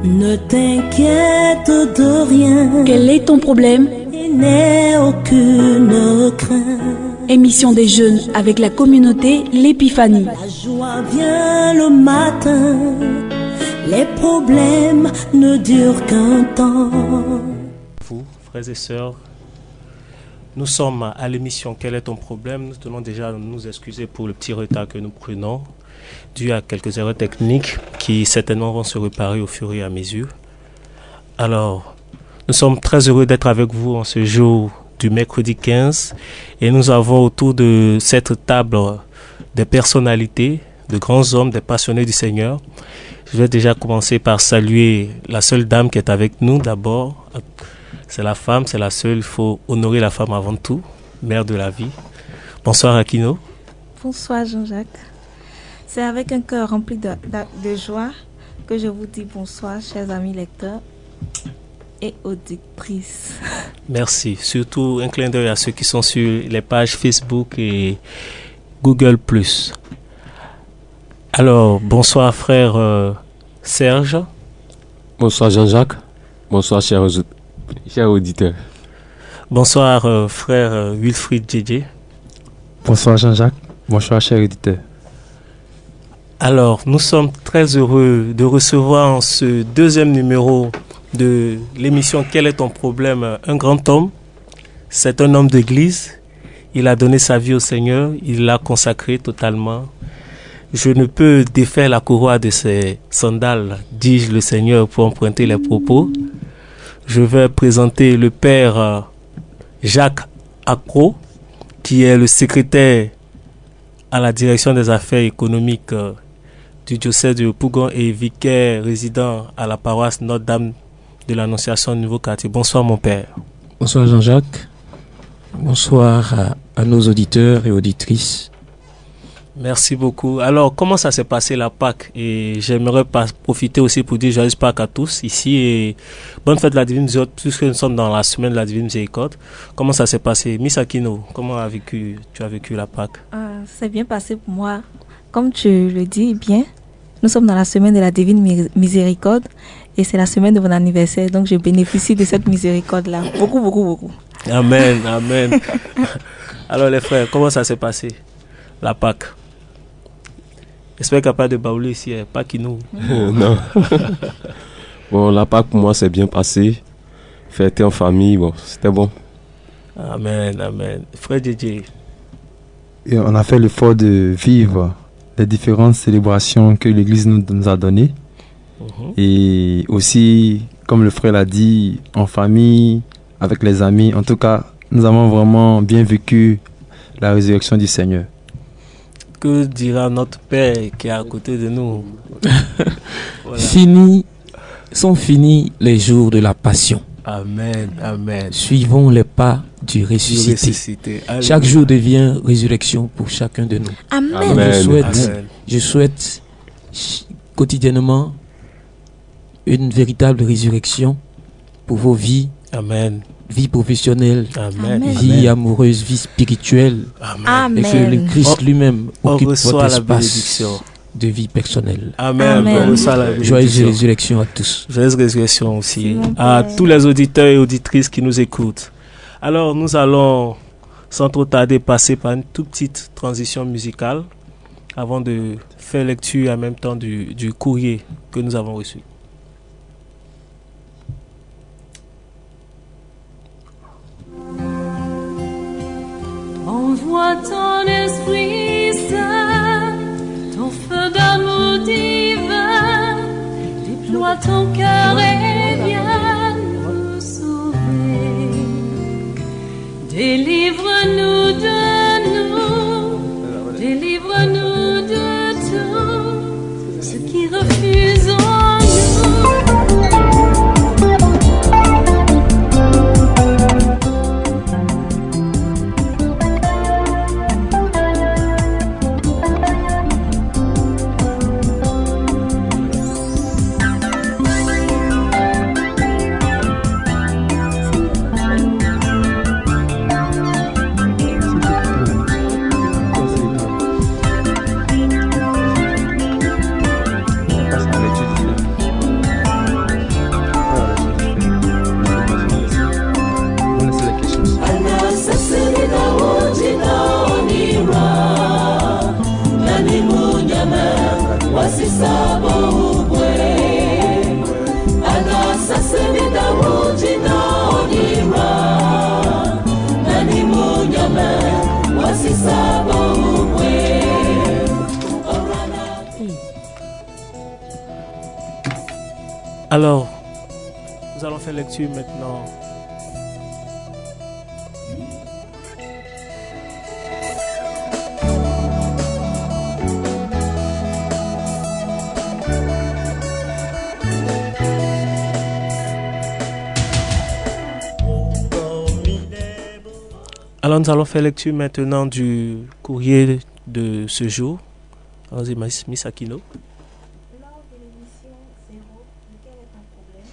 Ne t'inquiète de rien. Quel est ton problème? Il n'est aucune crainte. Émission des jeunes avec la communauté L'Épiphanie. La joie vient le matin. Les problèmes ne durent qu'un temps. Vous, frères et sœurs, nous sommes à l'émission Quel est ton problème? Nous tenons déjà à nous excuser pour le petit retard que nous prenons, dû à quelques erreurs techniques qui certainement vont se réparer au fur et à mesure. Alors, nous sommes très heureux d'être avec vous en ce jour du mercredi 15 et nous avons autour de cette table des personnalités, de grands hommes, des passionnés du Seigneur. Je vais déjà commencer par saluer la seule dame qui est avec nous d'abord. C'est la femme, c'est la seule, il faut honorer la femme avant tout, mère de la vie. Bonsoir Aquino. Bonsoir Jean-Jacques. C'est avec un cœur rempli de joie que je vous dis bonsoir, chers amis lecteurs et auditrices. Merci. Surtout un clin d'œil à ceux qui sont sur les pages Facebook et Google+. Alors, bonsoir frère Serge. Bonsoir Jean-Jacques. Bonsoir chers auditeurs. Bonsoir frère Wilfried JJ. Bonsoir Jean-Jacques. Bonsoir chers auditeurs. Alors, nous sommes très heureux de recevoir en ce deuxième numéro de l'émission Quel est ton problème? Un grand homme. C'est un homme d'église. Il a donné sa vie au Seigneur. Il l'a consacré totalement. Je ne peux défaire la courroie de ses sandales, dis-je le Seigneur, pour emprunter les propos. Je vais présenter le père Jacques Accro, qui est le secrétaire à la direction des affaires économiques du diocèse de Pougon et vicaire résident à la paroisse Notre-Dame de l'Annonciation du Nouveau Quartier. Bonsoir mon père. Bonsoir Jean-Jacques. Bonsoir à nos auditeurs et auditrices. Merci beaucoup. Alors, comment ça s'est passé la Pâques? Et j'aimerais profiter aussi pour dire joyeuse Pâques à tous ici et bonne fête de la Divine Miséricorde, puisque nous sommes dans la semaine de la Divine Miséricorde. Comment ça s'est passé? Miss Aquino, comment tu as vécu la Pâques? C'est bien passé pour moi. Comme tu le dis bien, nous sommes dans la semaine de la Divine Miséricorde et c'est la semaine de mon anniversaire, donc je bénéficie de cette miséricorde-là. Beaucoup, beaucoup, beaucoup. Amen, amen. Alors les frères, comment ça s'est passé la Pâques? J'espère qu'il n'y a pas de baoulé ici, pas qui nous. Non. Bon, la Pâques pour moi c'est bien passé. Fêter en famille, bon, c'était bon. Amen, amen. Frère DJ. Et on a fait l'effort de vivre les différentes célébrations que l'Église nous a données. Et aussi, comme le frère l'a dit, en famille, avec les amis. En tout cas, nous avons vraiment bien vécu la résurrection du Seigneur. Que dira notre Père qui est à côté de nous? Voilà. Sont finis les jours de la passion. Amen, amen. Suivons les pas du ressuscité. Chaque jour devient résurrection pour chacun de nous. Amen. Amen. Je souhaite quotidiennement une véritable résurrection pour vos vies. Amen. Vie professionnelle, amen. Vie amoureuse, vie spirituelle. Amen. Et que le Christ lui-même occupe votre espace bénédiction de vie personnelle. Amen. Amen. Joyeuse résurrection à tous. Joyeuse résurrection aussi à tous les auditeurs et auditrices qui nous écoutent. Alors nous allons sans trop tarder passer par une toute petite transition musicale avant de faire lecture en même temps du courrier que nous avons reçu. Envoie ton esprit saint, ton feu d'amour divin, déploie ton cœur et viens nous sauver. Délivre-nous de nous, délivre-nous de tout ce qui refuse en nous. Alors, nous allons faire lecture maintenant. Alors, nous allons faire lecture maintenant du courrier de ce jour. Allons-y, Miss Aquino. Lors de l'émission 0, lequel est un problème,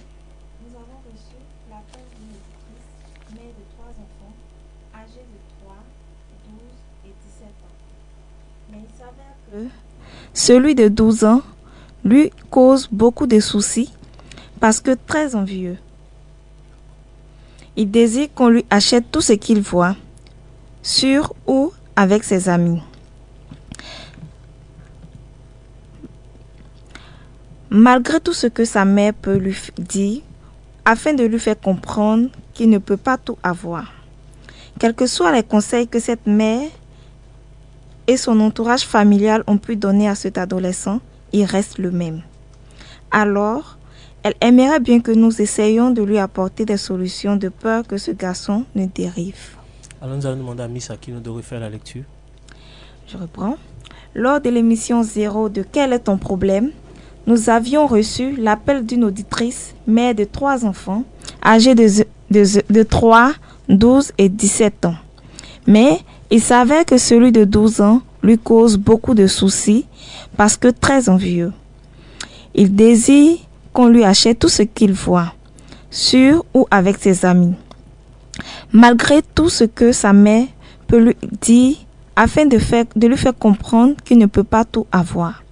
nous avons reçu l'appel d'une auditrice, mère de 3 enfants, âgés de 3, 12 et 17 ans. Mais il s'avère que celui de 12 ans lui cause beaucoup de soucis parce que très envieux. Il désire qu'on lui achète tout ce qu'il voit, sur ou avec ses amis. Malgré tout ce que sa mère peut lui dire, afin de lui faire comprendre qu'il ne peut pas tout avoir. Quels que soient les conseils que cette mère et son entourage familial ont pu donner à cet adolescent, il reste le même. Alors, elle aimerait bien que nous essayions de lui apporter des solutions de peur que ce garçon ne dérive. Alors nous allons demander à Miss Aquino de refaire la lecture. Je reprends. Lors de l'émission 0 de Quel est ton problème, nous avions reçu l'appel d'une auditrice, mère de 3 enfants, âgés de 3, 12 et 17 ans. Mais il s'avère que celui de 12 ans lui cause beaucoup de soucis parce que très envieux. Il désire qu'on lui achète tout ce qu'il voit, sur ou avec ses amis. Malgré tout ce que sa mère peut lui dire afin de lui faire comprendre qu'il ne peut pas tout avoir.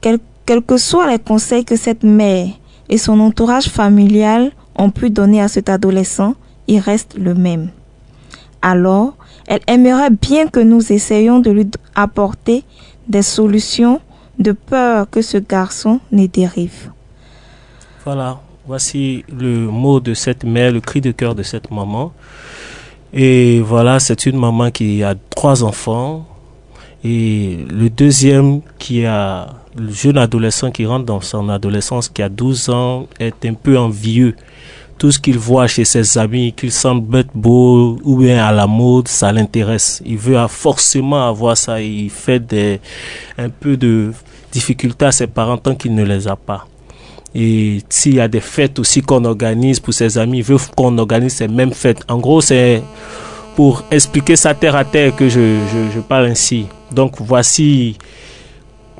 Quels que soient les conseils que cette mère et son entourage familial ont pu donner à cet adolescent, il reste le même. Alors, elle aimerait bien que nous essayions de lui apporter des solutions de peur que ce garçon ne dérive. Voilà, voici le mot de cette mère, le cri de cœur de cette maman. Et voilà, c'est une maman qui a 3 enfants. Et le deuxième qui a le jeune adolescent qui rentre dans son adolescence, qui a 12 ans, est un peu envieux. Tout ce qu'il voit chez ses amis, qu'il semble être beau ou bien à la mode, ça l'intéresse. Il veut forcément avoir ça. Il fait un peu de difficultés à ses parents tant qu'il ne les a pas. Et s'il y a des fêtes aussi qu'on organise pour ses amis, il veut qu'on organise ces mêmes fêtes. En gros, c'est pour expliquer ça terre à terre que je parle ainsi. Donc voici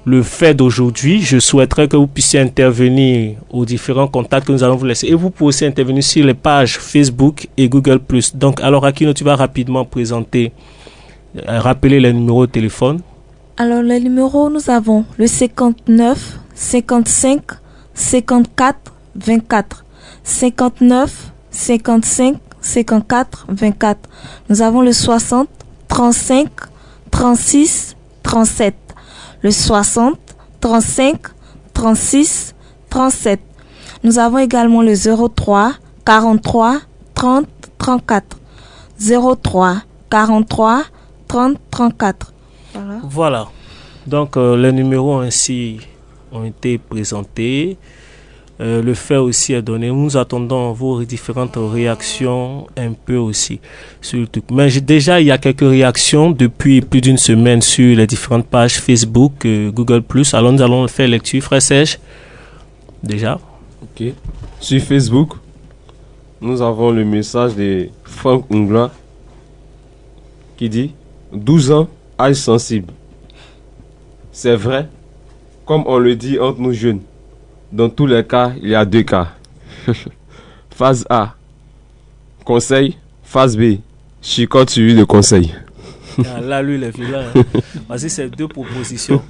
le fait d'aujourd'hui. Je souhaiterais que vous puissiez intervenir aux différents contacts que nous allons vous laisser. Et vous pouvez aussi intervenir sur les pages Facebook et Google+. Donc, alors Aquino, tu vas rapidement présenter, rappeler les numéros de téléphone. Alors, les numéros, nous avons le 59 55 54 24. 59 55 54 24. Nous avons le 60 35 36 37. Le 60 35 36 37. Nous avons également le 03 43 30 34. 03 43 30 34. Voilà. Donc les numéros ainsi ont été présentés. Le fait aussi est donné. Nous attendons vos différentes réactions un peu aussi sur le truc. Mais déjà, il y a quelques réactions depuis plus d'une semaine sur les différentes pages Facebook, Google+. Alors nous allons faire lecture. Frère Serge, déjà. Ok. Sur Facebook, nous avons le message de Franck Ungla qui dit 12 ans, âge sensible. C'est vrai, comme on le dit entre nous jeunes. Dans tous les cas, il y a 2 cas. Phase A, conseil. Phase B, chicotte suivi de conseil. Ah, là, lui, il est vilain. Hein. Voici ces 2 propositions.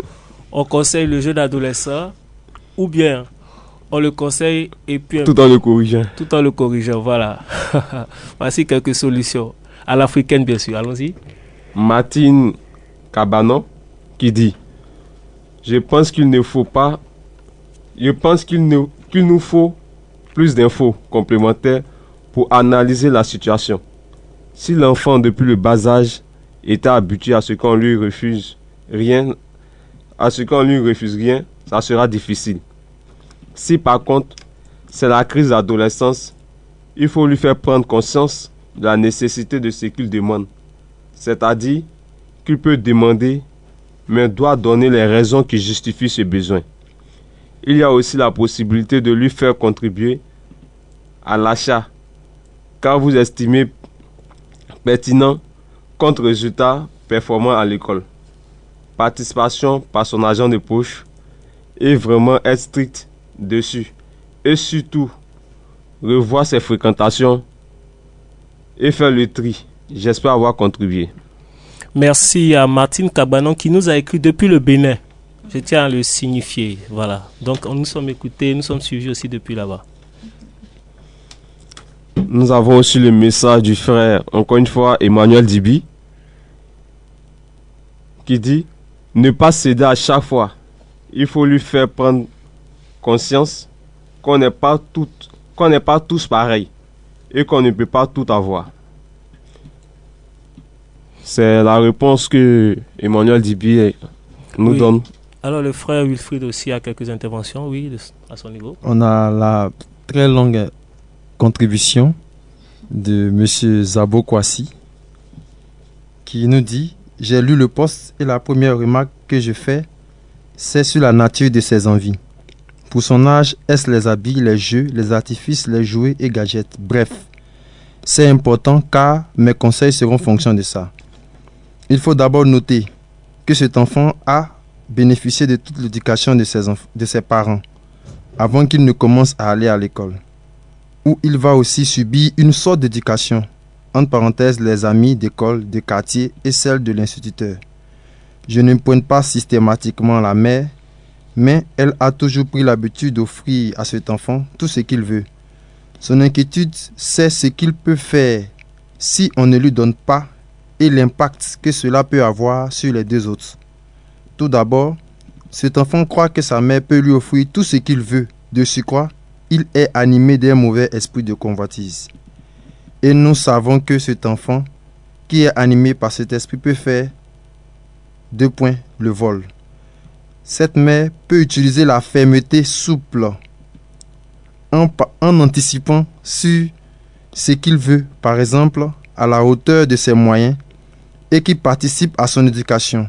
On conseille le jeune adolescent ou bien on le conseille et puis... Tout en le corrigeant. Tout en le corrigeant, voilà. Voici quelques solutions. À l'africaine, bien sûr. Allons-y. Martine Cabanon qui dit je pense qu'il nous faut plus d'infos complémentaires pour analyser la situation. Si l'enfant depuis le bas âge était habitué à ce qu'on lui refuse rien, ça sera difficile. Si par contre c'est la crise d'adolescence, il faut lui faire prendre conscience de la nécessité de ce qu'il demande. C'est-à-dire qu'il peut demander, mais doit donner les raisons qui justifient ce besoin. Il y a aussi la possibilité de lui faire contribuer à l'achat, car vous estimez pertinent contre résultat performant à l'école. Participation par son agent de poche et vraiment être strict dessus. Et surtout, revoir ses fréquentations et faire le tri. J'espère avoir contribué. Merci à Martine Cabanon qui nous a écrit depuis le Bénin. Je tiens à le signifier. Voilà. Donc, nous sommes écoutés, nous sommes suivis aussi depuis là-bas. Nous avons aussi le message du frère, encore une fois, Emmanuel Dibi, qui dit ne pas céder à chaque fois. Il faut lui faire prendre conscience qu'on n'est pas tous pareils et qu'on ne peut pas tout avoir. C'est la réponse que Emmanuel Dibi nous donne. Alors le frère Wilfried aussi a quelques interventions, oui, à son niveau. On a la très longue contribution de M. Zabo Kwasi qui nous dit « J'ai lu le poste et la première remarque que je fais, c'est sur la nature de ses envies. Pour son âge, est-ce les habits, les jeux, les artifices, les jouets et gadgets. Bref, c'est important car mes conseils seront en fonction de ça. Il faut d'abord noter que cet enfant a bénéficié de toute l'éducation de ses parents avant qu'il ne commence à aller à l'école, où il va aussi subir une sorte d'éducation, entre parenthèses les amis d'école, de quartier et celle de l'instituteur. Je ne pointe pas systématiquement la mère, mais elle a toujours pris l'habitude d'offrir à cet enfant tout ce qu'il veut. Son inquiétude, c'est ce qu'il peut faire si on ne lui donne pas et l'impact que cela peut avoir sur les deux autres. Tout d'abord, cet enfant croit que sa mère peut lui offrir tout ce qu'il veut. De surcroît, il est animé d'un mauvais esprit de convoitise. Et nous savons que cet enfant qui est animé par cet esprit peut faire 2 points, le vol. Cette mère peut utiliser la fermeté souple en anticipant sur ce qu'il veut, par exemple, à la hauteur de ses moyens et qui participe à son éducation,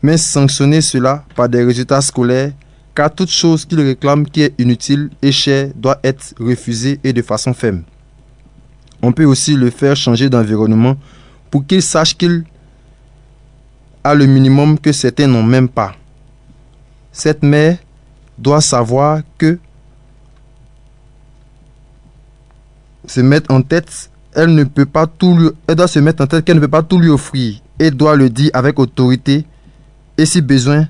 mais sanctionner cela par des résultats scolaires, car toute chose qu'il réclame qui est inutile et chère doit être refusée et de façon ferme. On peut aussi le faire changer d'environnement pour qu'il sache qu'il a le minimum que certains n'ont même pas. Cette mère doit savoir que se mettre en tête, elle doit se mettre en tête qu'elle ne peut pas tout lui offrir et doit le dire avec autorité et si besoin,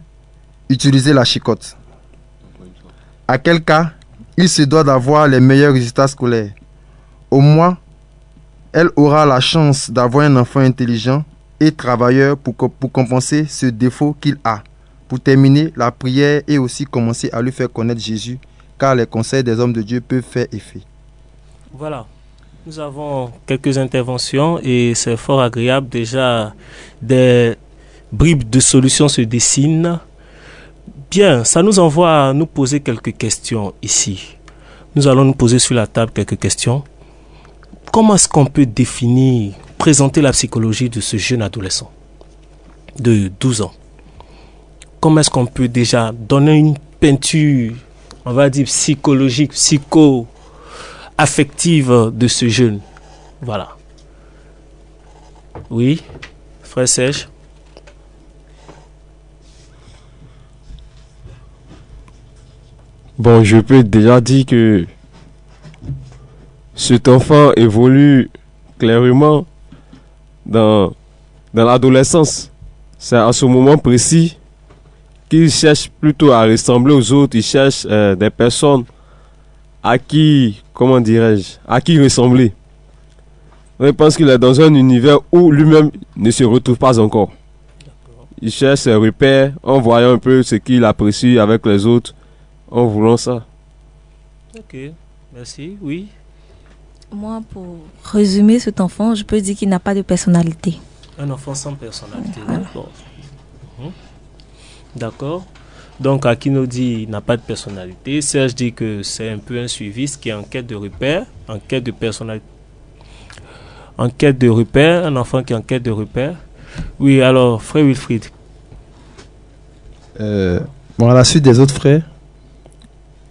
utiliser la chicotte. À quel cas, il se doit d'avoir les meilleurs résultats scolaires. Au moins, elle aura la chance d'avoir un enfant intelligent et travailleur pour compenser ce défaut qu'il a. Pour terminer, la prière et aussi commencer à lui faire connaître Jésus, car les conseils des hommes de Dieu peuvent faire effet. Voilà, nous avons quelques interventions et c'est fort agréable. Déjà, des bribes de solutions se dessinent. Bien, ça nous envoie à nous poser quelques questions ici. Nous allons nous poser sur la table quelques questions. Comment est-ce qu'on peut définir, présenter la psychologie de ce jeune adolescent de 12 ans? Comment est-ce qu'on peut déjà donner une peinture, on va dire psychologique, psycho-affective de ce jeune? Voilà. Oui, frère Serge. Bon, je peux déjà dire que cet enfant évolue clairement dans l'adolescence. C'est à ce moment précis qu'il cherche plutôt à ressembler aux autres. Il cherche des personnes à qui, à qui ressembler. Je pense qu'il est dans un univers où lui-même ne se retrouve pas encore. Il cherche ses repères en voyant un peu ce qu'il apprécie avec les autres, en voulant ça. Ok, merci, oui. Moi, pour résumer cet enfant, je peux dire qu'il n'a pas de personnalité. Un enfant sans personnalité, Voilà. d'accord. D'accord. Donc Akino dit n'a pas de personnalité. Serge dit que c'est un peu un suiviste qui est en quête de repères, en quête de personnalité. En quête de repères, un enfant qui est en quête de repères. Oui, alors, frère Wilfried. Bon, à la suite des autres frères,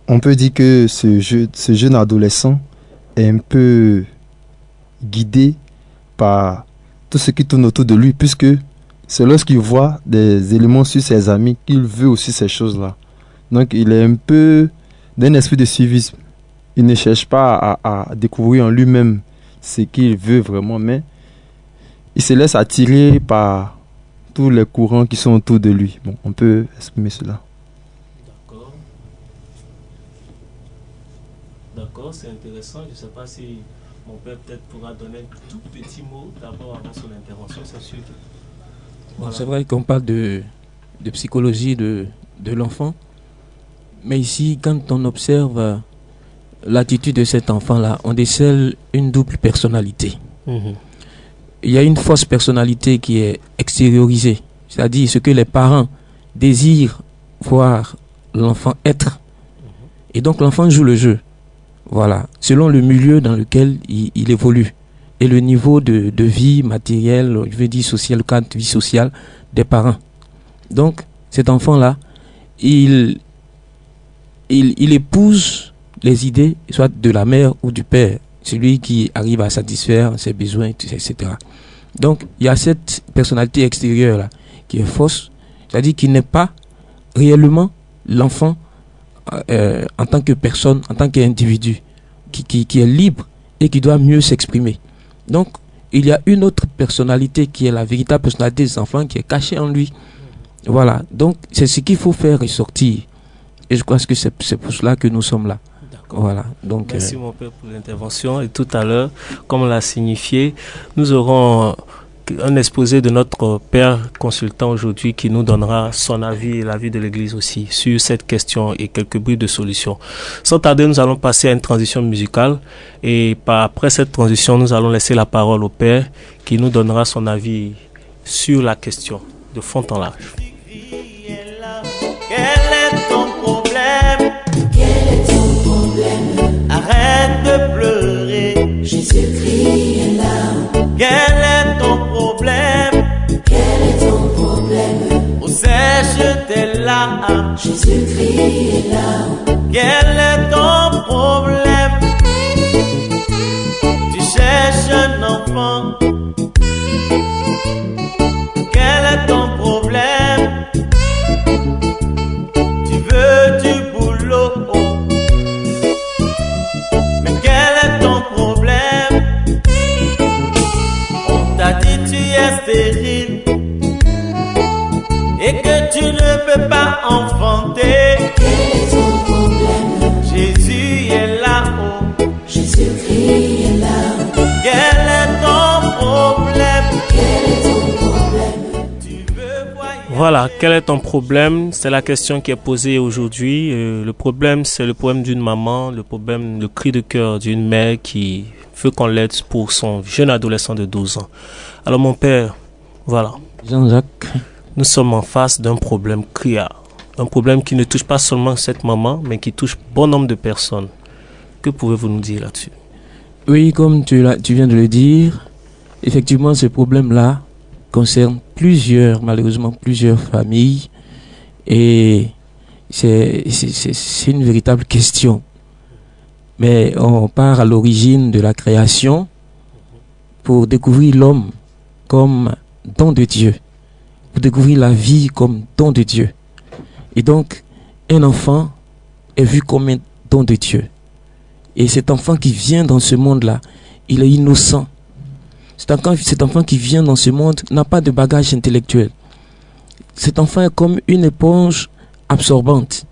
on peut dire que ce jeune adolescent est un peu guidé par tout ce qui tourne autour de lui, puisque c'est lorsqu'il voit des éléments sur ses amis qu'il veut aussi ces choses-là. Donc, il est un peu d'un esprit de suivisme. Il ne cherche pas à découvrir en lui-même ce qu'il veut vraiment, mais il se laisse attirer par tous les courants qui sont autour de lui. Bon, on peut exprimer cela. D'accord, c'est intéressant. Je ne sais pas si mon père peut-être pourra donner un tout petit mot d'abord avant son intervention, c'est sûr. Voilà. Bon, c'est vrai qu'on parle de psychologie de l'enfant, mais ici, quand on observe l'attitude de cet enfant-là, on décèle une double personnalité. Il y a une fausse personnalité qui est extériorisée, c'est-à-dire ce que les parents désirent voir l'enfant être. Et donc l'enfant joue le jeu, voilà, selon le milieu dans lequel il évolue et le niveau de vie matérielle, je veux dire social, le cadre de vie sociale des parents. Donc cet enfant-là, il épouse les idées, soit de la mère ou du père, celui qui arrive à satisfaire ses besoins, etc. Donc, il y a cette personnalité extérieure-là qui est fausse, c'est-à-dire qui n'est pas réellement l'enfant en tant que personne, en tant qu'individu, qui est libre et qui doit mieux s'exprimer. Donc, il y a une autre personnalité qui est la véritable personnalité des enfants qui est cachée en lui. Voilà, donc c'est ce qu'il faut faire ressortir. Et je crois que c'est pour cela que nous sommes là. Voilà, donc, merci mon père pour l'intervention. Et tout à l'heure, comme on l'a signifié, nous aurons un exposé de notre père consultant aujourd'hui qui nous donnera son avis et l'avis de l'Église aussi sur cette question et quelques bribes de solutions. Sans tarder, nous allons passer à une transition musicale et après cette transition, nous allons laisser la parole au père qui nous donnera son avis sur la question de fond en large. Quel est ton problème? Arrête de pleurer, Jésus-Christ est là. quel est ton problème? Quel est ton problème? Où sais-je tes larmes? Jésus-Christ est là. Quel est ton problème? Tu cherches un enfant. Quel est ton problème? Tu veux du boulot. Mais quel est ton problème? On t'a dit tu es stérile et que tu ne peux pas enfanter. Quel est ton problème? Jésus est là-haut. Jésus-Christ est là. Quel est ton problème? Quel est ton problème? Tu veux voyager? Voilà, quel est ton problème? C'est la question qui est posée aujourd'hui. Le problème, c'est le problème d'une maman, le problème, le cri de cœur d'une mère qui veut qu'on l'aide pour son jeune adolescent de 12 ans. Alors mon père, voilà. Jean-Jacques. Nous sommes en face d'un problème criard. Un problème qui ne touche pas seulement cette maman, mais qui touche bon nombre de personnes. Que pouvez-vous nous dire là-dessus? Oui, comme tu viens de le dire, effectivement, ce problème-là concerne malheureusement plusieurs familles. Et c'est une véritable question. Mais on part à l'origine de la création pour découvrir l'homme comme don de Dieu, pour découvrir la vie comme don de Dieu. Et donc, un enfant est vu comme un don de Dieu. Et cet enfant qui vient dans ce monde-là, il est innocent. Cet enfant qui vient dans ce monde n'a pas de bagage intellectuel. Cet enfant est comme une éponge absorbante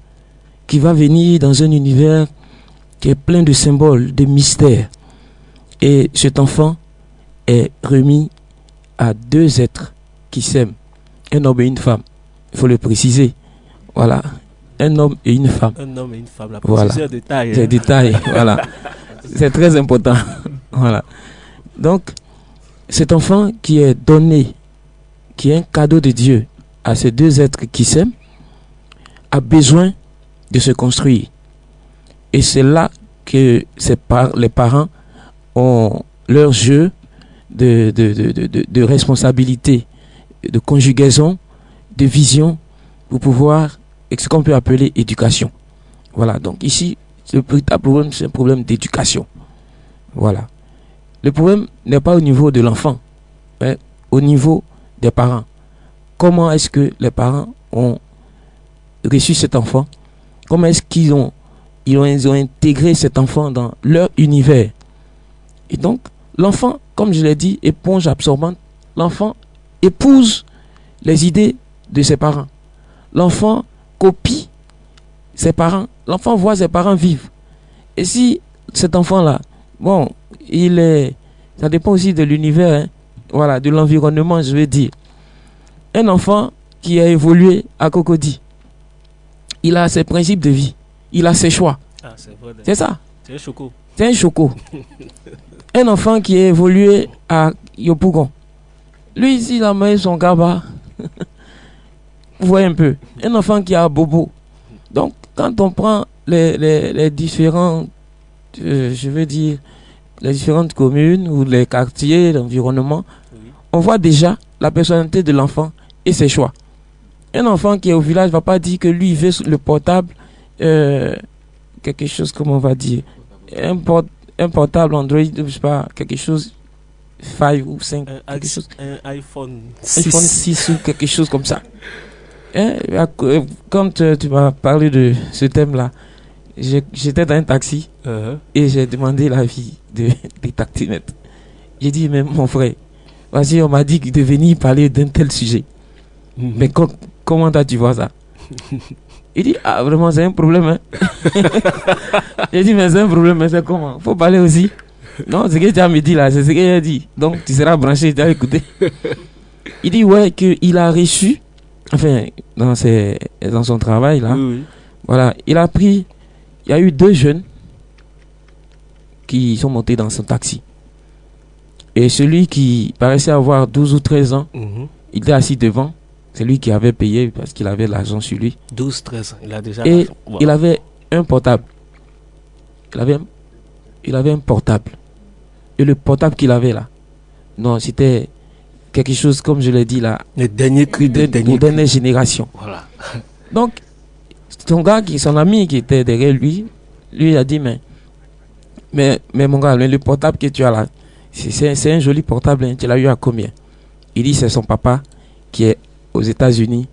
qui va venir dans un univers qui est plein de symboles, de mystères. Et cet enfant est remis à deux êtres qui s'aiment, un homme et une femme. Il faut le préciser. Voilà, un homme et une femme. Un homme et une femme, la précision est détail. C'est détail, voilà. C'est très important. Voilà. Donc, cet enfant qui est donné, qui est un cadeau de Dieu à ces deux êtres qui s'aiment, a besoin de se construire. Et c'est là que les parents ont leur jeu de responsabilité, de conjugaison, de vision pour pouvoir, ce qu'on peut appeler éducation. Voilà, donc ici, le véritable problème, c'est un problème d'éducation. Voilà. Le problème n'est pas au niveau de l'enfant, mais au niveau des parents. Comment est-ce que les parents ont reçu cet enfant? Comment est-ce qu'ils ont intégré cet enfant dans leur univers? Et donc, l'enfant, comme je l'ai dit, éponge absorbante, l'enfant épouse les idées de ses parents. L'enfant copie ses parents. L'enfant voit ses parents vivre. Et si cet enfant-là, bon, ça dépend aussi de l'univers, hein, voilà, de l'environnement, je veux dire. Un enfant qui a évolué à Cocody, il a ses principes de vie, il a ses choix. Ah, c'est ça. C'est un choco. C'est un choco. Un enfant qui a évolué à Yopougon, lui ici, il a mis son gaba. Vous voyez un peu. Un enfant qui a Bobo. Donc, quand on prend les différentes, je veux dire, les différentes communes ou les quartiers, l'environnement, oui, on voit déjà la personnalité de l'enfant et ses choix. Un enfant qui est au village ne va pas dire que lui, il veut le portable, quelque chose, comme on va dire, un portable Android, je sais pas, quelque chose 5 ou 5, un iPhone 6 ou quelque chose comme ça. Hein? Quand tu m'as parlé de ce thème-là, j'étais dans un taxi et j'ai demandé l'avis des taximètres. J'ai dit, mais mon frère, vas-y, on m'a dit de venir parler d'un tel sujet. Mais comment tu vois ça? Il dit, ah, vraiment, c'est un problème. Hein? J'ai dit, mais c'est un problème, mais c'est comment? Faut parler aussi. Non, ce que tu as me dit là, c'est ce qu'il a dit. Donc, tu seras branché, tu as écouté. Il dit, ouais, qu'il a reçu, enfin, dans son travail là, oui. Voilà, il y a eu 2 jeunes qui sont montés dans son taxi. Et celui qui paraissait avoir 12 ou 13 ans, il était assis devant. C'est lui qui avait payé parce qu'il avait l'argent sur lui. 12, 13 ans, il a déjà et l'argent. Wow. Il avait un portable. Il avait un portable. Et le portable qu'il avait là, non, c'était quelque chose, comme je l'ai dit là, le dernier cri de dernière génération. Voilà. Donc, son ami qui était derrière lui a dit, mais mon gars, le portable que tu as là, c'est un joli portable, hein, tu l'as eu à combien? Il dit, c'est son papa qui est aux États-Unis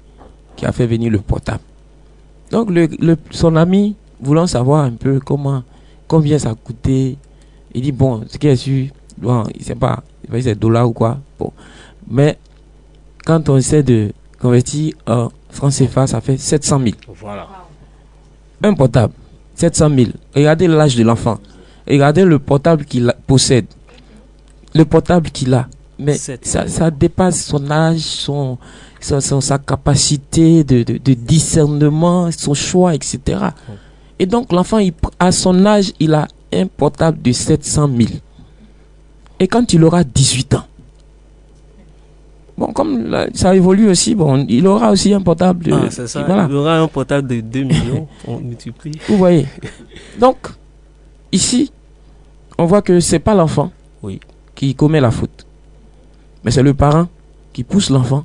qui a fait venir le portable. Donc, son ami, voulant savoir un peu combien ça coûtait, il dit, bon, ce qui est sûr, bon, il ne sait pas, c'est dollars ou quoi. Bon. Mais quand on essaie de convertir en francs CFA, ça fait 700 000. Voilà. Un portable, 700 000. Regardez l'âge de l'enfant. Regardez le portable qu'il possède. Le portable qu'il a. Mais ça dépasse son âge, sa capacité de discernement, son choix, etc. Et donc l'enfant, à son âge, il a un portable de 700 000. Et quand il aura 18 ans, bon, comme ça évolue aussi, bon, il aura aussi un portable de... Ah, c'est ça, voilà. Il aura un portable de 2 millions, on multiplie. Vous voyez. Donc, ici, on voit que c'est pas l'enfant qui commet la faute. Mais c'est le parent qui pousse l'enfant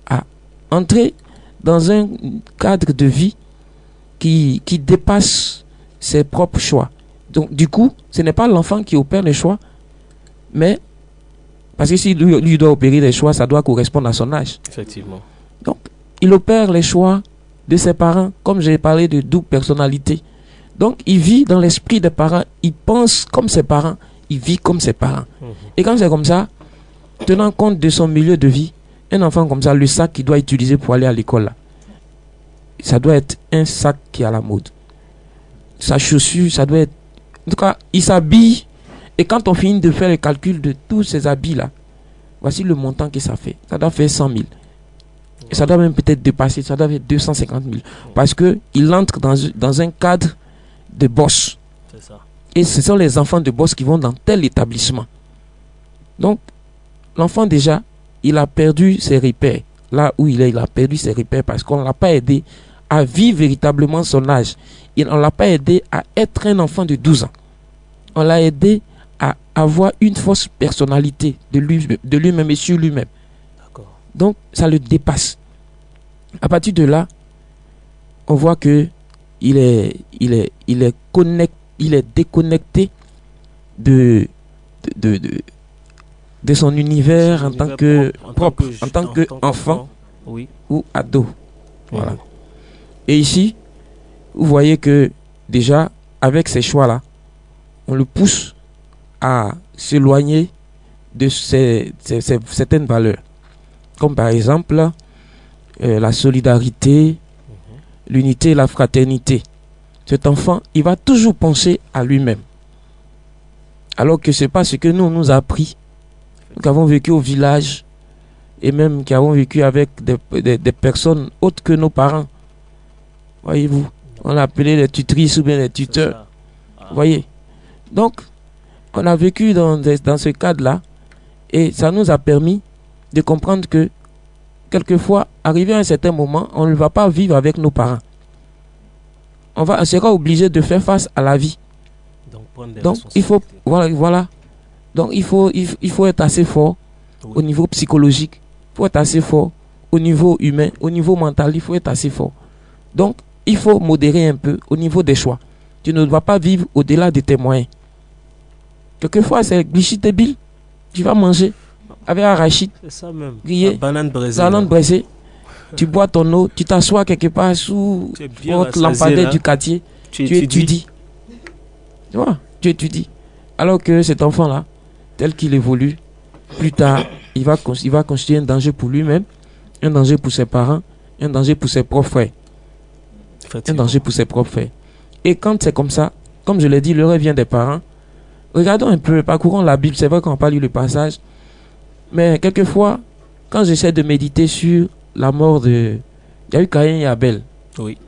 à entrer dans un cadre de vie qui dépasse ses propres choix. Donc, du coup, ce n'est pas l'enfant qui opère les choix, mais parce que si lui doit opérer les choix, ça doit correspondre à son âge. Effectivement. Donc, il opère les choix de ses parents, comme j'ai parlé de double personnalité. Donc, il vit dans l'esprit des parents, il pense comme ses parents, il vit comme ses parents. Et quand c'est comme ça, tenant compte de son milieu de vie, un enfant comme ça, le sac qu'il doit utiliser pour aller à l'école, là, ça doit être un sac qui est à la mode. Sa chaussure, ça doit être... En tout cas, il s'habille. Et quand on finit de faire le calcul de tous ces habits-là, voici le montant que ça fait. Ça doit faire 100 000. Et ça doit même peut-être dépasser, ça doit faire 250 000. Parce qu'il entre dans un cadre de boss. C'est ça. Et ce sont les enfants de boss qui vont dans tel établissement. Donc, l'enfant déjà, il a perdu ses repères. Là où il a perdu ses repères parce qu'on ne l'a pas aidé à vivre véritablement son âge. Et on ne l'a pas aidé à être un enfant de 12 ans. On l'a aidé à avoir une fausse personnalité de lui-même et sur lui-même. D'accord. Donc, ça le dépasse. À partir de là, on voit que il est déconnecté de son univers en tant que propre, en tant qu'enfant oui. ou ado. Voilà. Et ici, vous voyez que déjà, avec ces choix-là, on le pousse à s'éloigner de certaines valeurs. Comme par exemple, la solidarité, l'unité et la fraternité. Cet enfant, il va toujours penser à lui-même. Alors que ce n'est pas ce que nous a appris. Nous qui avons vécu au village et même qui avons vécu avec des personnes autres que nos parents. Voyez-vous, on l'a appelé les tutrices ou bien les tuteurs. Voyez. Donc, on a vécu dans ce cadre-là et ça nous a permis de comprendre que quelquefois, arrivé à un certain moment, on ne va pas vivre avec nos parents. On sera obligé de faire face à la vie. Donc il faut voilà. Donc il faut être assez fort au niveau psychologique, il faut être assez fort au niveau humain, au niveau mental, il faut être assez fort. Donc il faut modérer un peu au niveau des choix. Tu ne dois pas vivre au-delà de tes moyens. Quelquefois c'est glichy-tébile, tu vas manger avec arachide, grillé, banane braisée. Tu bois ton eau, tu t'assois quelque part sous votre lampadaire du quartier, tu étudies. Tu vois, tu étudies. Alors que cet enfant-là, tel qu'il évolue, plus tard, il va constituer un danger pour lui-même, un danger pour ses parents, un danger pour ses propres frères. Un danger pour ses propres frères. Et quand c'est comme ça, comme je l'ai dit, le rêve vient des parents. Regardons un peu, parcourons la Bible, c'est vrai qu'on n'a pas lu le passage, mais quelquefois, quand j'essaie de méditer sur la mort de... Il y a eu Caïn et Abel. Oui.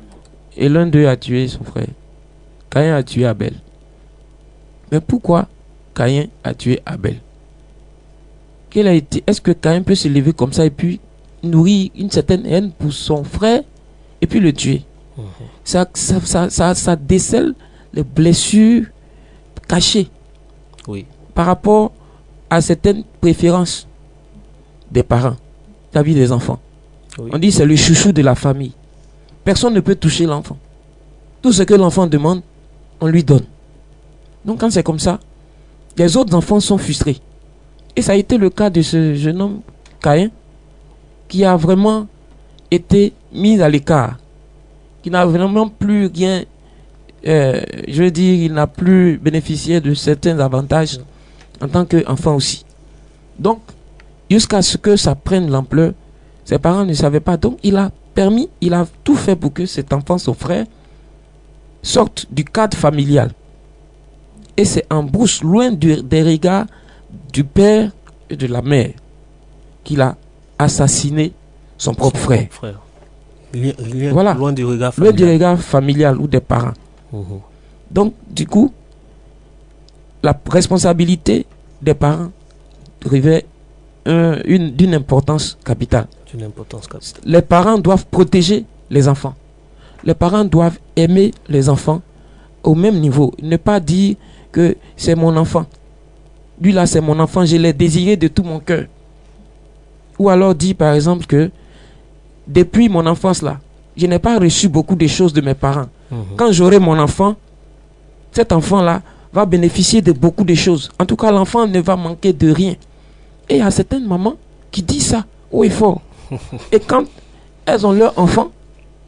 Et l'un d'eux a tué son frère. Caïn a tué Abel. Mais pourquoi Caïn a tué Abel? Est-ce que Caïn peut se lever comme ça et puis nourrir une certaine haine pour son frère et puis le tuer? Ça décèle les blessures cachées. Oui. Par rapport à certaines préférences des parents, la vie des enfants. Oui. On dit c'est le chouchou de la famille. Personne ne peut toucher l'enfant. Tout ce que l'enfant demande, on lui donne. Donc quand c'est comme ça, les autres enfants sont frustrés. Et ça a été le cas de ce jeune homme, Caïn, qui a vraiment été mis à l'écart. Qui n'a vraiment plus rien, je veux dire, il n'a plus bénéficié de certains avantages en tant qu'enfant aussi. Donc, jusqu'à ce que ça prenne l'ampleur, ses parents ne savaient pas. Donc, il a tout fait pour que cet enfant, son frère, sorte du cadre familial. Et c'est en brousse, loin des regards du père et de la mère, qu'il a assassiné son propre frère. Voilà, loin du regard familial ou des parents. Donc, du coup, la responsabilité des parents revêt d'une importance capitale. Les parents doivent protéger les enfants. Les parents doivent aimer les enfants au même niveau. Ne pas dire que c'est mon enfant. Lui là, c'est mon enfant, je l'ai désiré de tout mon cœur. Ou alors dire par exemple que depuis mon enfance là, je n'ai pas reçu beaucoup de choses de mes parents. Quand j'aurai mon enfant, cet enfant là va bénéficier de beaucoup de choses. En tout cas, l'enfant ne va manquer de rien. Et il y a certaines mamans qui disent ça haut et fort. Et quand elles ont leur enfant,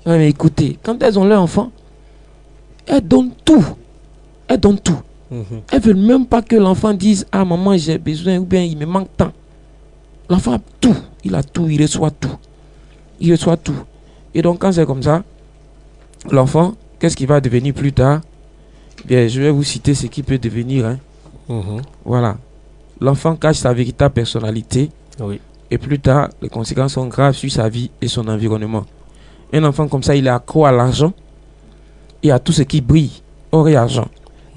mais écoutez, quand elles ont leur enfant, elles donnent tout. Elles donnent tout. Elles ne veulent même pas que l'enfant dise « Ah maman, j'ai besoin » ou bien « Il me manque tant ». L'enfant a tout. Il a tout, il reçoit tout. Il reçoit tout. Et donc quand c'est comme ça, l'enfant, qu'est-ce qu'il va devenir plus tard? Bien, je vais vous citer ce qu'il peut devenir. Voilà. L'enfant cache sa véritable personnalité. Oui. Et plus tard, les conséquences sont graves sur sa vie et son environnement. Un enfant comme ça, il est accro à l'argent et à tout ce qui brille, or et argent.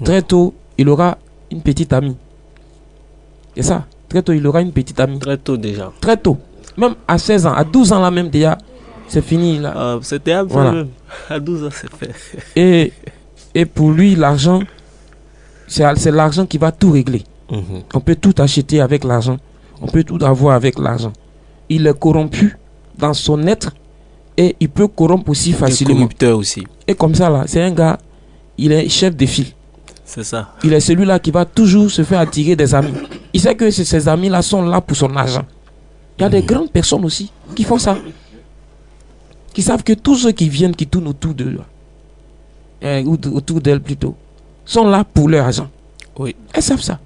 Très tôt, il aura une petite amie. C'est ça. Très tôt, il aura une petite amie. Très tôt déjà. Très tôt. Même à 16 ans, à 12 ans là même déjà, C'est fini là. C'était un peu Voilà. même. À 12 ans, c'est fait. Et pour lui, l'argent, c'est l'argent qui va tout régler. Mhm. On peut tout acheter avec l'argent. On peut tout avoir avec l'argent. Il est corrompu dans son être et il peut corrompre aussi Il est facilement. corrupteur aussi. Et comme ça là, c'est un gars, il est chef de file. C'est ça. Il est celui-là qui va toujours se faire attirer des amis. Il sait que ces amis-là sont là pour son argent. Il y a des grandes personnes aussi qui font ça. Qui savent que tous ceux qui viennent, qui tournent autour d'eux, ou autour d'elles plutôt, sont là pour leur argent. Oui. Elles savent ça.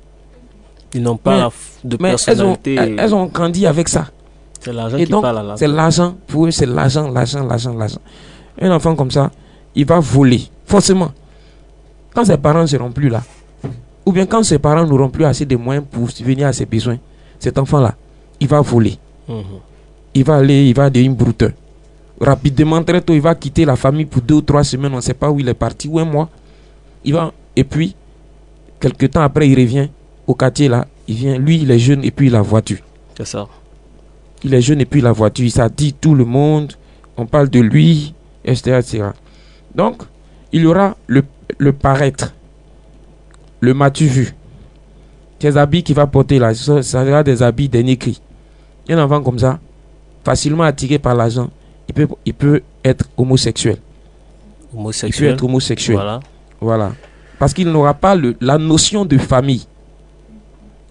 Ils n'ont pas de Mais personnalité. elles ont grandi avec ça. C'est l'argent Et qui donc, parle à la c'est l'argent. Pour eux, c'est l'argent. Un enfant comme ça, il va voler. Forcément. Quand ses parents ne seront plus là, ou bien quand ses parents n'auront plus assez de moyens pour subvenir à ses besoins, cet enfant-là, il va voler. Mhm. Il va devenir brouteur. Rapidement, très tôt, il va quitter la famille pour 2 ou 3 semaines, on ne sait pas où il est parti, ou un mois. Et puis, quelques temps après, il revient au quartier là. Lui, il est jeune et puis il a voiture. C'est ça. Il est jeune et puis la voiture, ça dit tout le monde, on parle de lui, etc. etc. Donc, il y aura le paraître, le m'as-tu vu. Tes habits qu'il va porter là, ça sera des habits dernier cri. Un enfant comme ça, facilement attiré par l'argent, il peut être homosexuel. Il peut être homosexuel. Voilà. Parce qu'il n'aura pas la notion de famille.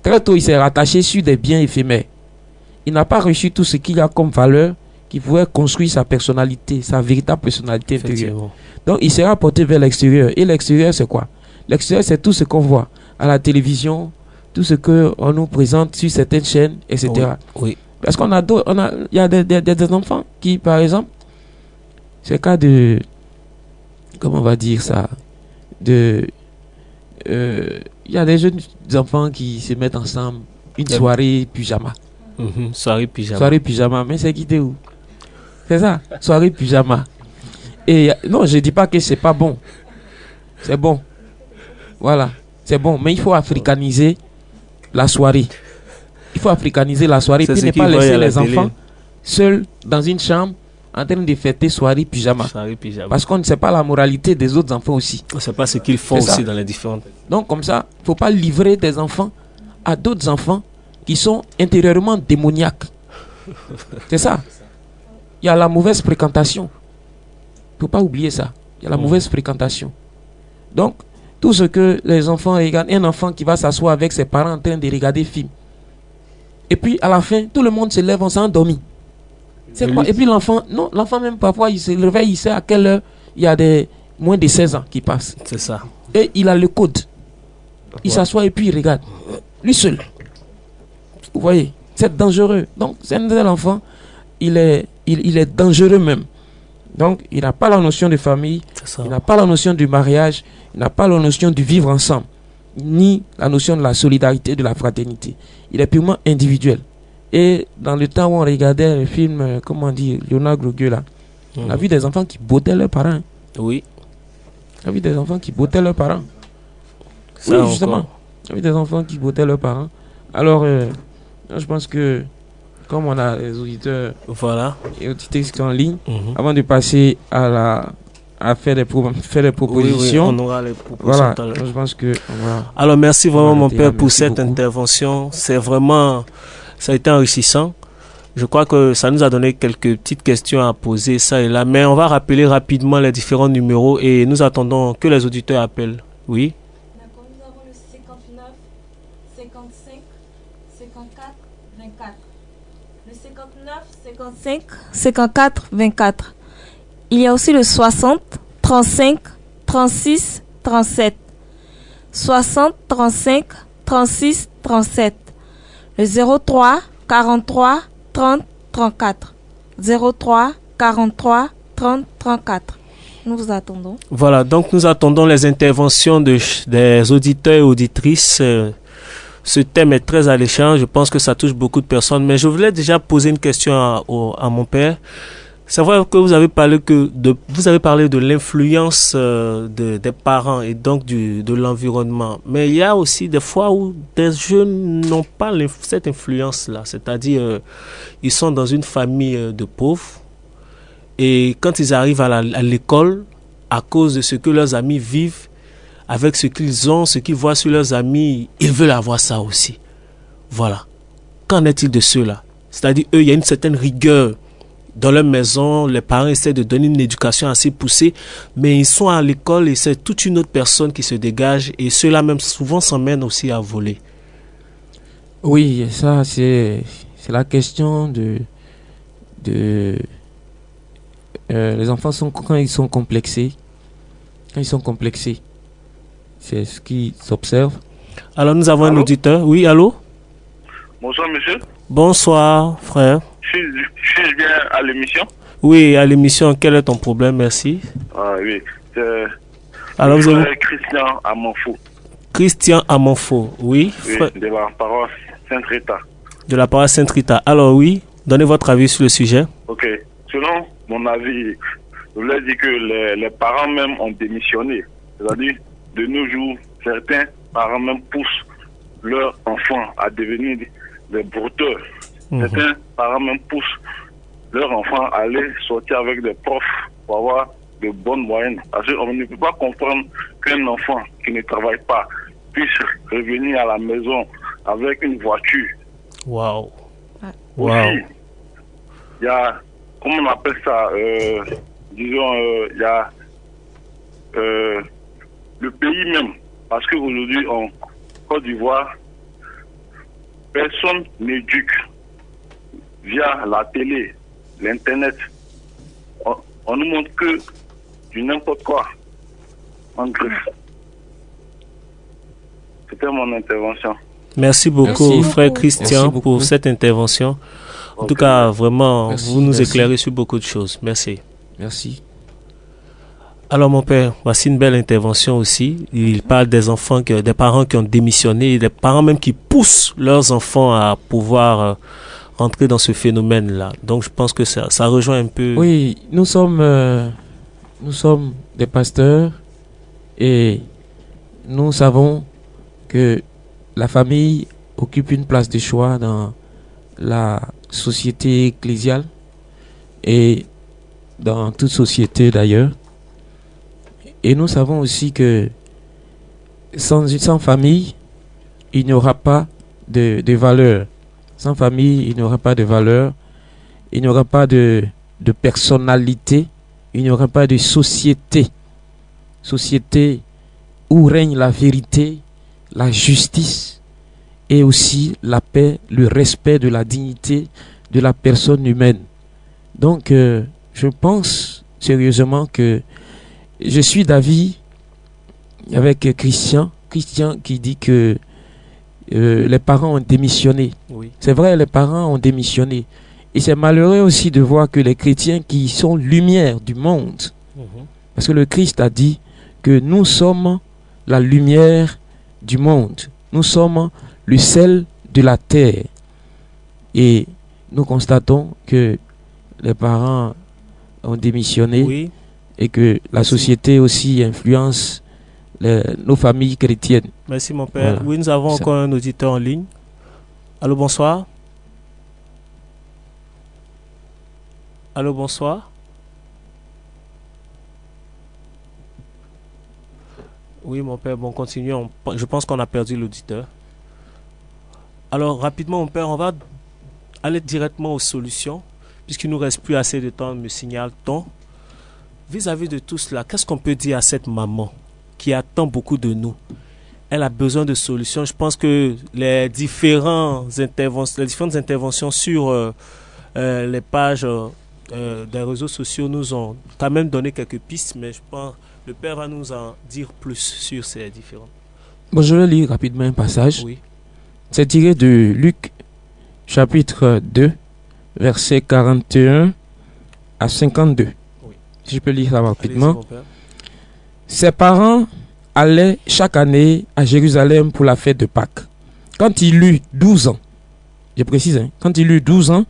Très tôt, il s'est rattaché sur des biens éphémères. Il n'a pas reçu tout ce qu'il y a comme valeur qui pourrait construire sa personnalité, sa véritable personnalité intérieure. Donc, il sera porté vers l'extérieur. Et l'extérieur, c'est quoi? L'extérieur, c'est tout ce qu'on voit à la télévision, tout ce qu'on nous présente sur certaines chaînes, etc. Oui. Parce il y a des enfants qui, par exemple, c'est le cas de... Comment on va dire ça? Il y a des jeunes enfants qui se mettent ensemble une soirée pyjama. Soirée pyjama. Soirée pyjama, mais c'est quitté où? C'est ça, soirée pyjama. Et non, je dis pas que c'est pas bon. C'est bon. Voilà, c'est bon, mais il faut africaniser la soirée. Il faut africaniser la soirée, puis ne pas laisser les enfants seuls dans une chambre en train de fêter soirée pyjama. Parce qu'on ne sait pas la moralité des autres enfants aussi. On ne sait pas ce qu'ils font aussi dans les différentes... Donc comme ça, il ne faut pas livrer des enfants à d'autres enfants qui sont intérieurement démoniaques. C'est ça. Il y a la mauvaise fréquentation. Il ne faut pas oublier ça. Il y a la mauvaise fréquentation. Donc, tout ce que les enfants regardent, un enfant qui va s'asseoir avec ses parents en train de regarder film. Et puis, à la fin, tout le monde se lève, on s'est endormi. C'est quoi? Et puis l'enfant même parfois, il se réveille, il sait à quelle heure il y a des moins de 16 ans qui passent. C'est ça. Et il a le code. Il s'assoit et puis il regarde. Lui seul. Vous voyez, c'est dangereux. Donc, c'est un enfant, il est dangereux même. Donc, il n'a pas la notion de famille, il n'a pas la notion du mariage, il n'a pas la notion du vivre ensemble, ni la notion de la solidarité, de la fraternité. Il est purement individuel. Et dans le temps où on regardait le film, comment dire, Léonard Grogueux là, on a vu des enfants qui bottaient leurs parents. Oui. On a vu des enfants qui bottaient leurs parents. Ça oui, justement. On a vu des enfants qui bottaient leurs parents. Alors, je pense que comme on a les auditeurs et auditrices qui sont en ligne, avant de passer à faire des propositions, on aura les propositions tout à l'heure. Je pense que alors merci vraiment mon père pour cette intervention. C'est vraiment, ça a été enrichissant. Je crois que ça nous a donné quelques petites questions à poser ça et là, mais on va rappeler rapidement les différents numéros et nous attendons que les auditeurs appellent. Oui. D'accord, nous avons le 59 55 54 24. Le 59 55 54 24. Il y a aussi le 60 35 36 37. 60 35 36 37. Le 03 43 30 34. 03 43 30 34. Nous vous attendons. Voilà, donc nous attendons les interventions des auditeurs et auditrices. Ce thème est très alléchant, je pense que ça touche beaucoup de personnes, mais je voulais déjà poser une question à mon père. C'est vrai que vous avez parlé de l'influence des parents et donc de l'environnement, mais il y a aussi des fois où des jeunes n'ont pas cette influence-là, c'est-à-dire ils sont dans une famille de pauvres Et quand ils arrivent à l'école, à cause de ce que leurs amis vivent, avec ce qu'ils ont, ce qu'ils voient sur leurs amis, ils veulent avoir ça aussi. Voilà. Qu'en est-il de ceux-là? C'est-à-dire, eux, il y a une certaine rigueur dans leur maison, les parents essaient de donner une éducation assez poussée, mais ils sont à l'école et c'est toute une autre personne qui se dégage et ceux-là même souvent s'emmènent aussi à voler. Oui, ça c'est la question de les enfants sont quand ils sont complexés, c'est ce qu'ils observent. Alors nous avons un auditeur. Oui, allô? Bonsoir monsieur. Bonsoir frère. Suis-je bien à l'émission? Oui, à l'émission. Quel est ton problème? Merci. Ah oui, c'est alors vous avez Christian Amonfo. Christian Amonfo, oui. Oui, de la paroisse Sainte-Rita. De la paroisse Sainte-Rita. Alors oui, donnez votre avis sur le sujet. Ok. Selon mon avis, je voulais dire que les parents même ont démissionné. C'est-à-dire, de nos jours, certains parents même poussent leurs enfants à devenir des brouteurs. Certains parents même poussent leurs enfants à aller sortir avec des profs pour avoir de bonnes moyennes. Parce qu'on ne peut pas comprendre qu'un enfant qui ne travaille pas puisse revenir à la maison avec une voiture. Waouh. Aussi, il y a, comment on appelle ça, disons, il y a le pays même. Parce qu'aujourd'hui, en Côte d'Ivoire, personne n'éduque via la télé, l'internet. On nous montre que du n'importe quoi. En greffe. C'était mon intervention. Merci beaucoup, frère Christian, pour cette intervention. En tout cas, vraiment, vous nous éclairez sur beaucoup de choses. Merci. Merci. Alors, mon père, voici une belle intervention aussi. Il parle des enfants, des parents qui ont démissionné, des parents même qui poussent leurs enfants à pouvoir entrer dans ce phénomène-là. Donc, je pense que ça rejoint un peu... Oui, nous sommes des pasteurs et nous savons que la famille occupe une place de choix dans la société ecclésiale et dans toute société d'ailleurs. Et nous savons aussi que sans famille, il n'y aura pas de valeur. Sans famille, il n'y aura pas de valeur. Il n'y aura pas de personnalité. Il n'y aura pas de société. Société où règne la vérité, la justice et aussi la paix, le respect de la dignité de la personne humaine. Donc, je pense sérieusement que je suis d'avis avec Christian qui dit que les parents ont démissionné. Oui. C'est vrai, les parents ont démissionné. Et c'est malheureux aussi de voir que les chrétiens qui sont lumière du monde, parce que le Christ a dit que nous sommes la lumière du monde. Nous sommes le sel de la terre. Et nous constatons que les parents ont démissionné. Oui. Et que la société aussi influence nos familles chrétiennes. Merci mon père. Voilà. Oui, nous avons encore un auditeur en ligne. Allô, bonsoir. Allô, bonsoir. Oui, mon père, bon, continuons. Je pense qu'on a perdu l'auditeur. Alors, rapidement, mon père, on va aller directement aux solutions, puisqu'il ne nous reste plus assez de temps, me signale-t-on. Vis-à-vis de tout cela, qu'est-ce qu'on peut dire à cette maman qui attend beaucoup de nous? Elle a besoin de solutions. Je pense que les différentes interventions sur les pages des réseaux sociaux nous ont quand même donné quelques pistes, mais je pense que le Père va nous en dire plus sur ces différents. Bon, je vais lire rapidement un passage. Oui. C'est tiré de Luc, chapitre 2, versets 41 à 52. Si je peux lire ça rapidement. Ses parents allaient chaque année à Jérusalem pour la fête de Pâques. Quand il eut 12 ans, je précise, quand il eut 12 ans,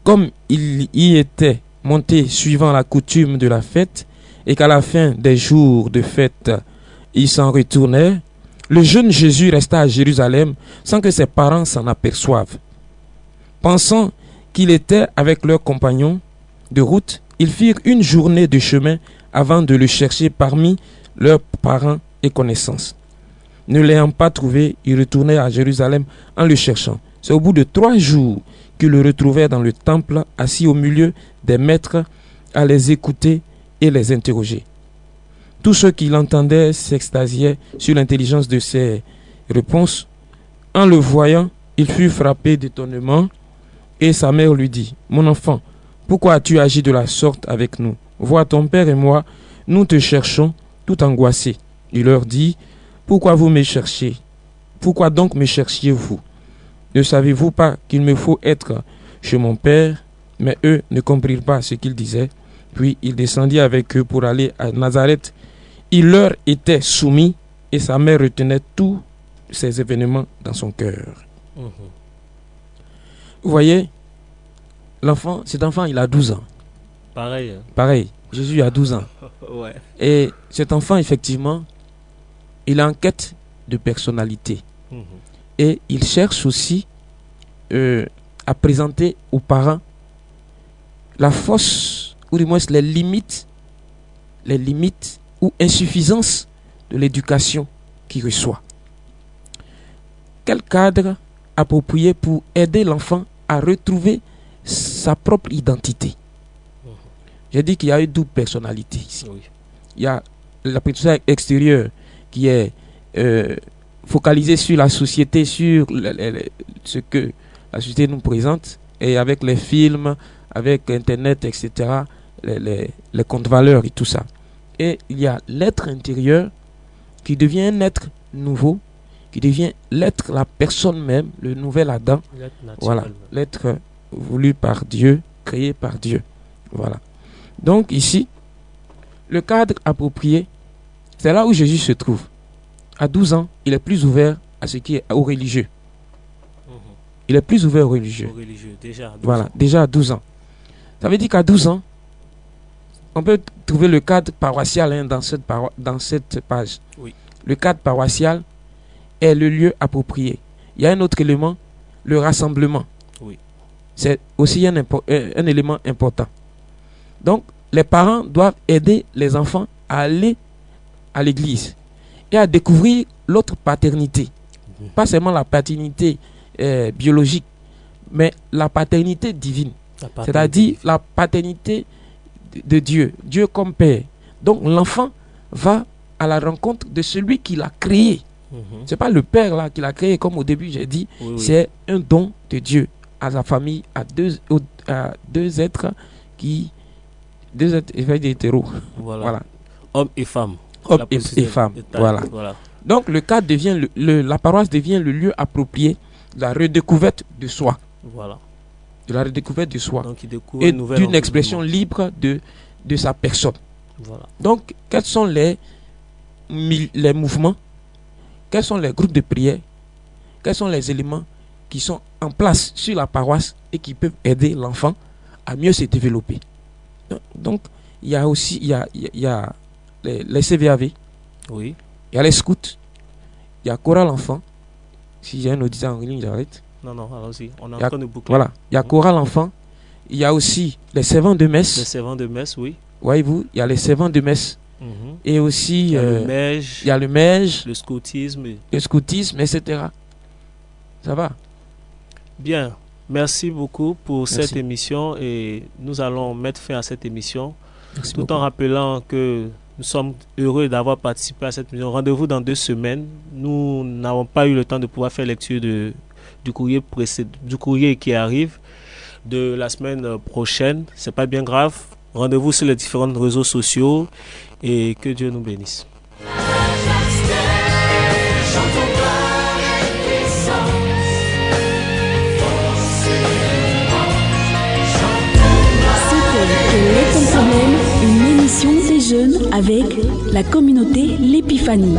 comme il y était monté suivant la coutume de la fête, et qu'à la fin des jours de fête, il s'en retournait, le jeune Jésus resta à Jérusalem sans que ses parents s'en aperçoivent. Pensant qu'il était avec leurs compagnons de route, ils firent une journée de chemin avant de le chercher parmi leurs parents et connaissances. Ne l'ayant pas trouvé, ils retournèrent à Jérusalem en le cherchant. C'est au bout de 3 jours qu'ils le retrouvèrent dans le temple, assis au milieu des maîtres, à les écouter et les interroger. Tous ceux qui l'entendaient s'extasiaient sur l'intelligence de ses réponses. En le voyant, il fut frappé d'étonnement et sa mère lui dit: « Mon enfant, pourquoi as-tu agi de la sorte avec nous? Vois, ton père et moi, nous te cherchons tout angoissés. » Il leur dit: « Pourquoi vous me cherchez? Pourquoi donc me cherchiez-vous? Ne savez-vous pas qu'il me faut être chez mon père? » Mais eux ne comprirent pas ce qu'il disait. Puis il descendit avec eux pour aller à Nazareth. Il leur était soumis et sa mère retenait tous ces événements dans son cœur. Vous voyez, cet enfant, il a 12 ans. Pareil. Pareil, Jésus a 12 ans. Ouais. Et cet enfant, effectivement, il est en quête de personnalité. Et il cherche aussi à présenter aux parents la force, ou du moins les limites ou insuffisances de l'éducation qu'il reçoit. Quel cadre approprié pour aider l'enfant à retrouver sa propre identité? J'ai dit qu'il y a une double personnalité ici. Oui. Il y a la personnalité extérieure qui est focalisée sur la société, sur ce que la société nous présente, et avec les films, avec Internet, etc., les comptes valeurs et tout ça. Et il y a l'être intérieur qui devient un être nouveau, qui devient l'être, la personne même, le nouvel Adam. Voilà, l'être voulu par Dieu, créé par Dieu. Voilà. Donc ici, le cadre approprié, c'est là où Jésus se trouve. À 12 ans, il est plus ouvert à ce qui est aux religieux. Il est plus ouvert aux religieux. Déjà à 12 voilà, ans. Déjà à 12 ans. Ça veut dire qu'à 12 ans, on peut trouver le cadre paroissial dans cette page. Oui. Le cadre paroissial est le lieu approprié. Il y a un autre élément, le rassemblement. Oui. C'est aussi un élément important. Donc, les parents doivent aider les enfants à aller à l'église et à découvrir l'autre paternité. Pas seulement la paternité biologique, mais la paternité divine. C'est-à-dire la paternité de Dieu, Dieu comme Père. Donc l'enfant va à la rencontre de celui qui l'a créé. C'est pas le Père là qui l'a créé, comme au début j'ai dit, c'est un don de Dieu à sa famille, à deux êtres hétéros. Voilà. Homme et femme. Homme et femme. Voilà. Donc le cadre devient la paroisse devient le lieu approprié de la redécouverte de soi. Voilà. De la redécouverte de soi. Donc, il découvre et d'une expression libre de sa personne. Voilà. Donc, quels sont les mouvements, quels sont les groupes de prière, quels sont les éléments qui sont en place sur la paroisse et qui peuvent aider l'enfant à mieux se développer. Donc, il y a aussi les CVAV, oui. Il y a les scouts, il y a Chorale Enfant. Si j'ai un auditeur en ligne, j'arrête. Non, allons-y. On est en train de boucler. Voilà, il y a Chorale Enfant. Il y a aussi les servants de messe. Les servants de messe, oui. Voyez-vous, il y a les servants de messe. Et aussi, il y a le MEJ, le scoutisme, etc. Ça va? Bien. Merci beaucoup pour cette émission et nous allons mettre fin à cette émission. Merci tout beaucoup. En rappelant que nous sommes heureux d'avoir participé à cette émission. Rendez-vous dans 2 semaines. Nous n'avons pas eu le temps de pouvoir faire lecture du courrier qui arrive de la semaine prochaine. C'est pas bien grave. Rendez-vous sur les différents réseaux sociaux et que Dieu nous bénisse. Une émission des jeunes avec la communauté L'Épiphanie.